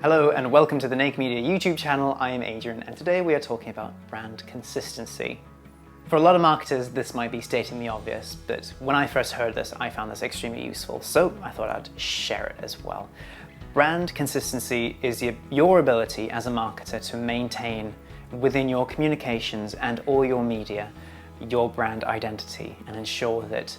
Hello and welcome to the Naik Media YouTube channel. I am Adrian and today we are talking about brand consistency. For a lot of marketers this might be stating the obvious, but when I first heard this I found this extremely useful, so I thought I'd share it as well. Brand consistency is your ability as a marketer to maintain within your communications and all your media your brand identity and ensure that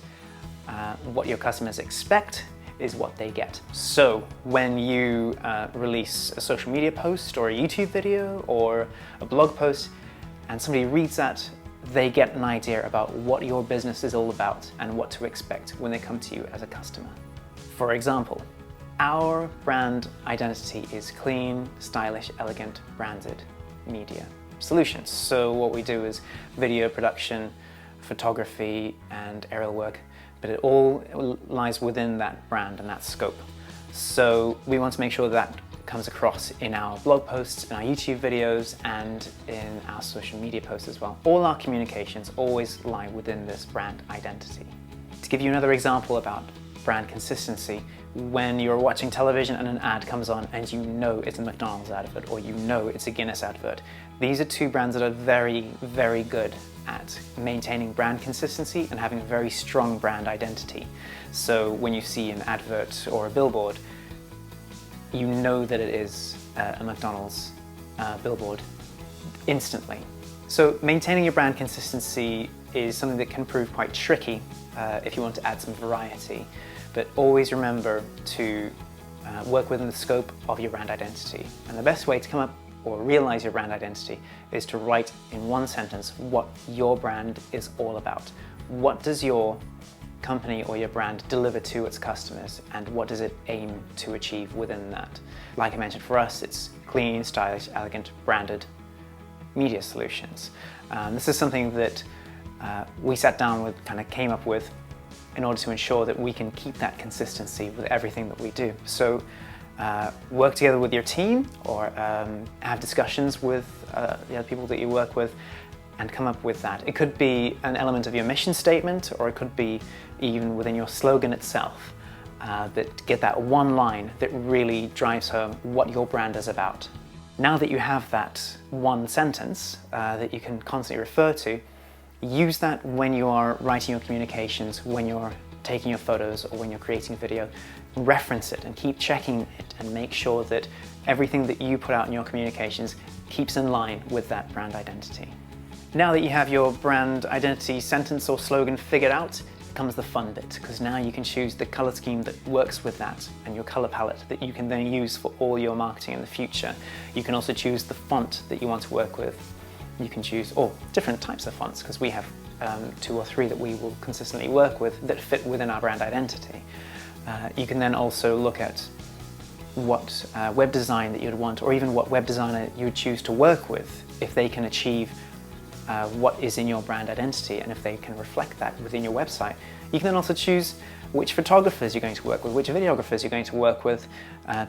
what your customers expect is what they get. So when you release a social media post or a YouTube video or a blog post and somebody reads that, they get an idea about what your business is all about and what to expect when they come to you as a customer. For example, our brand identity is clean, stylish, elegant, branded media solutions. So what we do is video production, photography and aerial work, but it all lies within that brand and that scope. So we want to make sure that comes across in our blog posts, in our YouTube videos, and in our social media posts as well. All our communications always lie within this brand identity. To give you another example about brand consistency, when you're watching television and an ad comes on and you know it's a McDonald's advert or you know it's a Guinness advert, these are two brands that are very, very good at maintaining brand consistency and having a very strong brand identity. So when you see an advert or a billboard, you know that it is a McDonald's billboard instantly. So maintaining your brand consistency is something that can prove quite tricky if you want to add some variety, but always remember to work within the scope of your brand identity. And the best way to come up or realize your brand identity is to write in one sentence what your brand is all about. What does your company or your brand deliver to its customers and what does it aim to achieve within that? Like I mentioned, for us it's clean, stylish, elegant, branded media solutions. This is something that we sat down with, came up with in order to ensure that we can keep that consistency with everything that we do. So work together with your team or have discussions with the other people that you work with and come up with that. It could be an element of your mission statement or it could be even within your slogan itself, that get that one line that really drives home what your brand is about. Now that you have that one sentence that you can constantly refer to, use that when you are writing your communications, when you're taking your photos or when you're creating a video. Reference it and keep checking it and make sure that everything that you put out in your communications keeps in line with that brand identity. Now that you have your brand identity sentence or slogan figured out, comes the fun bit, because now you can choose the color scheme that works with that and your color palette that you can then use for all your marketing in the future. You can also choose the font that you want to work with. You can choose different types of fonts, because we have 2 or 3 that we will consistently work with that fit within our brand identity. You can then also look at what web design that you'd want, or even what web designer you would choose to work with, if they can achieve what is in your brand identity and if they can reflect that within your website. You can then also choose which photographers you're going to work with, which videographers you're going to work with,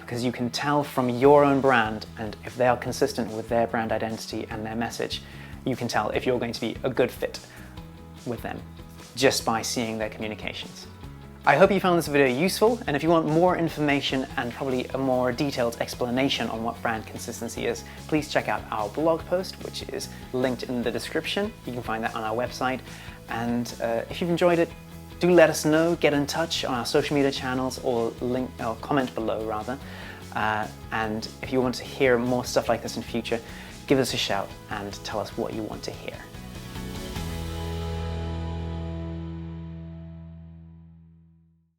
because you can tell from your own brand, and if they are consistent with their brand identity and their message, you can tell if you're going to be a good fit with them just by seeing their communications. I hope you found this video useful, and if you want more information and probably a more detailed explanation on what brand consistency is, please check out our blog post, which is linked in the description. You can find that on our website, and if you've enjoyed it, do let us know, get in touch on our social media channels or comment below rather. And if you want to hear more stuff like this in future, give us a shout and tell us what you want to hear.